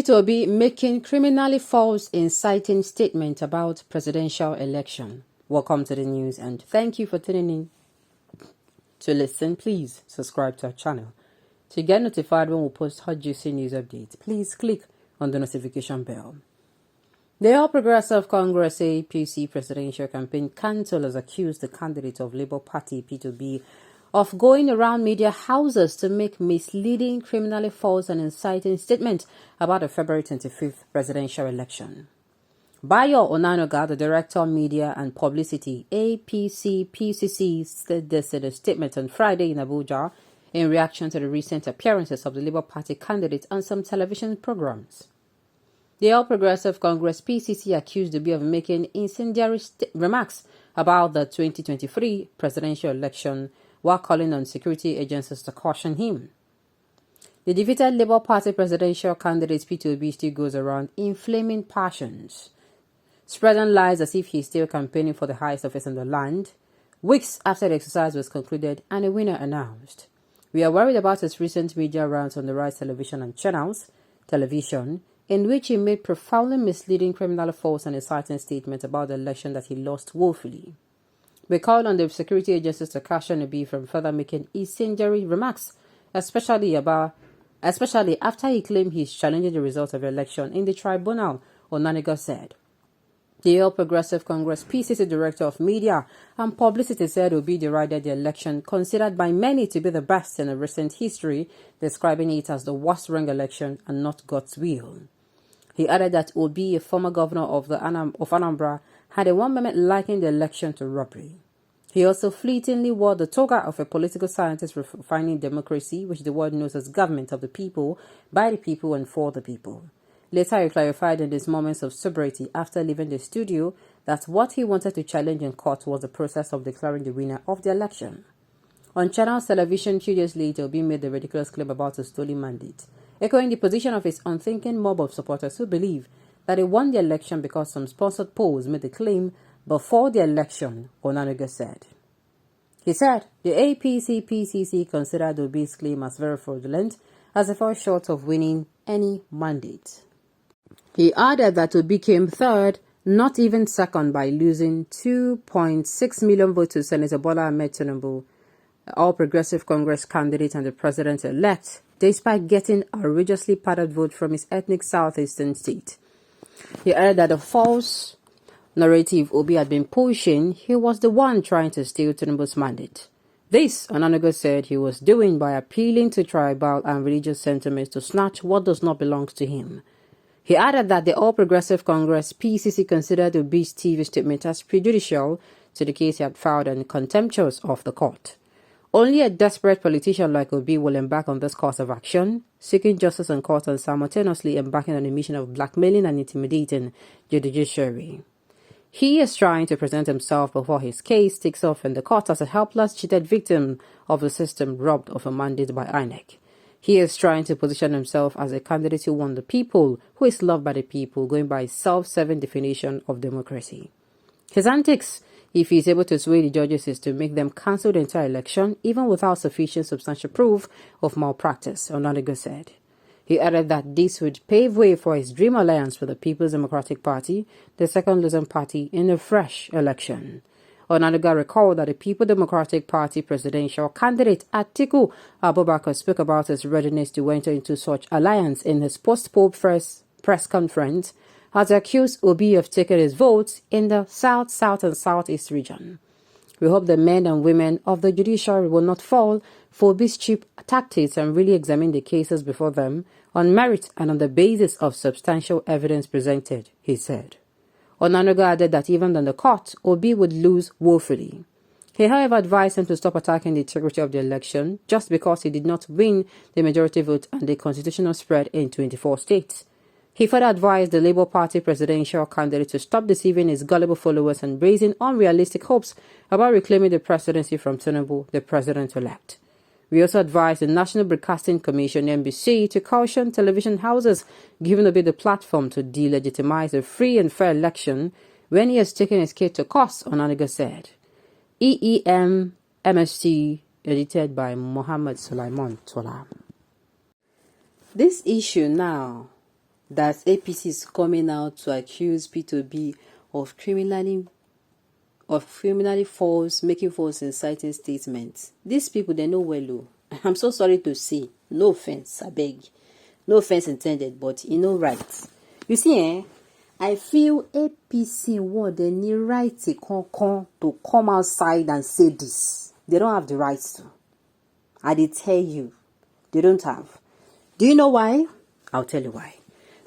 Peter Obi making criminally false inciting statement about presidential election. Welcome to the news and thank you for tuning in. To listen, please subscribe to our channel. To get notified when we post hot juicy news updates, please click on the notification bell. The All Progressive Congress APC presidential campaign council has accused the candidate of Labour Party Peter Obi of going around media houses to make misleading, criminally false and inciting statements about the February 25th presidential election. Bayo Onanoga, the Director of Media and Publicity, APC-PCC, said this in a statement on Friday in Abuja in reaction to the recent appearances of the Labour Party candidate on some television programs. The All Progressive Congress PCC accused Obi of making incendiary remarks about the 2023 presidential election while calling on security agencies to caution him. The defeated Labour Party presidential candidate Peter Obi still goes around inflaming passions, spreading lies as if he's still campaigning for the highest office in the land, weeks after the exercise was concluded and a winner announced. We are worried about his recent media rounds on the right television and television, in which he made profoundly misleading, criminally false and inciting statements about the election that he lost woefully. We call on the security agencies to caution Obi from further making incendiary remarks, especially after he claimed he is challenging the result of the election in the tribunal, Onanoga said. The All Progressive Congress PCC Director of Media and Publicity said Obi derided the election, considered by many to be the best in recent history, describing it as the worst wrong election and not God's will. He added that Obi, a former governor of Anambra, had at one moment likened the election to robbery. He also fleetingly wore the toga of a political scientist refining democracy, which the world knows as government of the people, by the people and for the people. Later, he clarified in his moments of sobriety after leaving the studio that what he wanted to challenge in court was the process of declaring the winner of the election. On Channel's television 2 days later, Obi made the ridiculous claim about a stolen mandate, echoing the position of his unthinking mob of supporters who believe that he won the election because some sponsored polls made the claim before the election, Onanoga said. He said the APC-PCC considered Obi's claim as very fraudulent as he fell short of winning any mandate. He added that Obi came third, not even second, by losing 2.6 million votes to Senator Bola Ahmed Tinubu, All Progressive Congress candidate and the president-elect, despite getting outrageously padded vote from his ethnic southeastern state. He added that the false narrative Obi had been pushing, he was the one trying to steal Tinubu's mandate. This, Onanoga said, he was doing by appealing to tribal and religious sentiments to snatch what does not belong to him. He added that the All Progressive Congress PCC considered Obi's TV statement as prejudicial to the case he had filed and contemptuous of the court. Only a desperate politician like Obi will embark on this course of action, seeking justice in court and simultaneously embarking on a mission of blackmailing and intimidating the judiciary. He is trying to present himself before his case takes off in the court as a helpless, cheated victim of the system robbed of a mandate by INEC. He is trying to position himself as a candidate who won the people, who is loved by the people, going by his self-serving definition of democracy. His antics, if he is able to sway the judges, is to make them cancel the entire election, even without sufficient substantial proof of malpractice, Onanoga said. He added that this would pave way for his dream alliance with the People's Democratic Party, the second losing party, in a fresh election. Onanoga recalled that the People's Democratic Party presidential candidate Atiku Abubakar spoke about his readiness to enter into such alliance in his post-poll press conference, as he accused Obi of taking his votes in the South, South and Southeast region. We hope the men and women of the judiciary will not fall for these cheap tactics and really examine the cases before them on merit and on the basis of substantial evidence presented, he said. Onanoga added that even in the court, Obi would lose woefully. He, however, advised him to stop attacking the integrity of the election just because he did not win the majority vote and the constitutional spread in 24 states. He further advised the Labour Party presidential candidate to stop deceiving his gullible followers and raising unrealistic hopes about reclaiming the presidency from Tinubu, the president-elect. We also advised the National Broadcasting Commission, NBC, to caution television houses, giving Obi the platform to delegitimize a free and fair election when he has taken his case to court, Onanoga said. EEM MST, edited by Mohammed Sulaiman Tola. This issue now that APC is coming out to accuse P2B of criminally false, making false inciting statements. These people, they know well. Oh. I'm so sorry to say. No offense, I beg. No offense intended, but you know right. You see, I feel APC want any right to come outside and say this. They don't have the rights to. I did tell you. They don't have. Do you know why? I'll tell you why.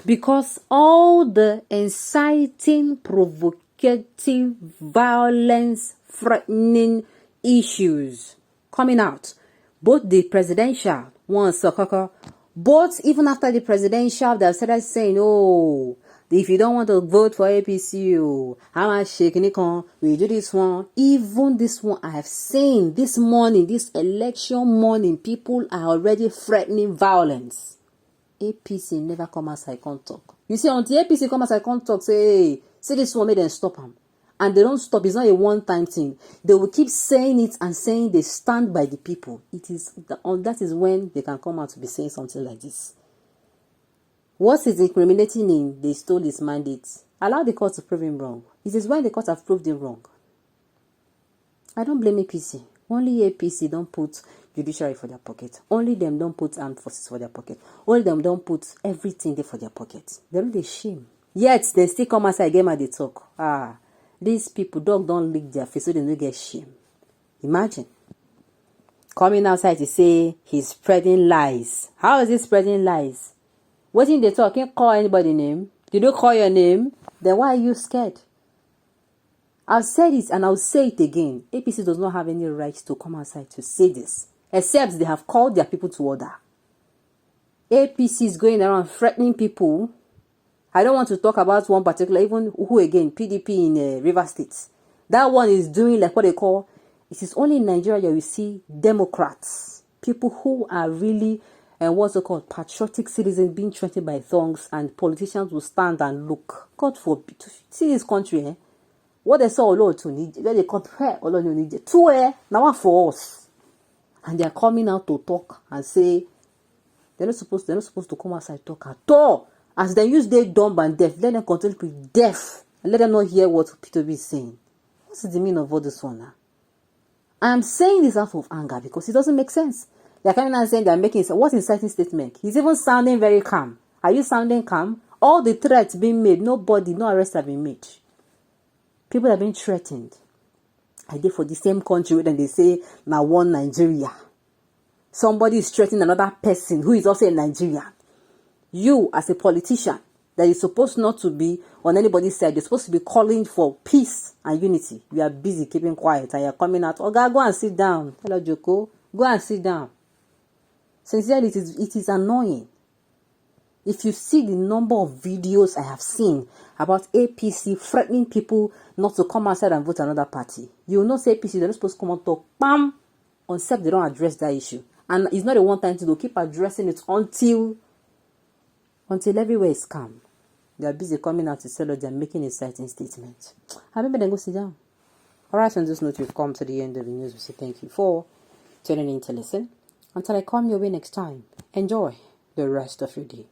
Because all the inciting, provocative, violence, threatening issues coming out, both the presidential one, both even after the presidential, they started saying, oh, if you don't want to vote for APC, oh, how much shaking it on? We do this one. Even this one, I have seen this morning, this election morning, people are already threatening violence. APC never come outside and talk. You see, until APC come outside and talk, say, hey, see this one, make them stop them. And they don't stop. It's not a one-time thing. They will keep saying it and saying they stand by the people. That is when they can come out to be saying something like this. What is incriminating him? They stole his mandate. Allow the court to prove him wrong. It is when the court have proved him wrong. I don't blame APC. Only APC don't put judiciary for their pocket. Only them don't put armed forces for their pocket. Only them don't put everything there for their pocket. They're really shame. Yet they still come outside again and they talk. These people don't lick their face so they don't get shame. Imagine coming outside to say he's spreading lies. How is he spreading lies? What in they talk? Can't call anybody name. Did you call your name? Then why are you scared? I've said it and I'll say it again. APC does not have any right to come outside to say this, except they have called their people to order. APC is going around threatening people. I don't want to talk about one particular, even who again, PDP in River State. That one is doing like what they call, it is only in Nigeria you see Democrats, people who are really, what's it called, patriotic citizens being threatened by thugs, and politicians will stand and look. God forbid. See this country, what they saw Lord to need, where they compare Lord you need two now for us, and they are coming out to talk and say they're not supposed to come outside and talk at all. As they use their dumb and deaf, let them continue to be deaf and let them not hear what P2B is saying. What's the meaning of all this one now? I am saying this out of anger because it doesn't make sense. They're coming out saying they're making what inciting statement. He's even sounding very calm. Are you sounding calm? All the threats being made, no arrests have been made. People have been threatened. I did for the same country when they say now one Nigeria. Somebody is threatening another person who is also a Nigerian. You as a politician that is supposed not to be on anybody's side, you're supposed to be calling for peace and unity. You are busy keeping quiet and you're coming out. Oh God, go and sit down. Hello Joko. Go and sit down. Sincerely, it is annoying. If you see the number of videos I have seen about APC threatening people not to come outside and vote another party, you will not say APC, they're not supposed to come and talk, bam, except they don't address that issue. And it's not a one-time thing, they'll keep addressing it until everywhere is calm. They are busy coming out to say that they're making inciting statements. I remember then go sit down. Alright, on this note, we've come to the end of the news. We say thank you for tuning in to listen. Until I come your way next time, enjoy the rest of your day.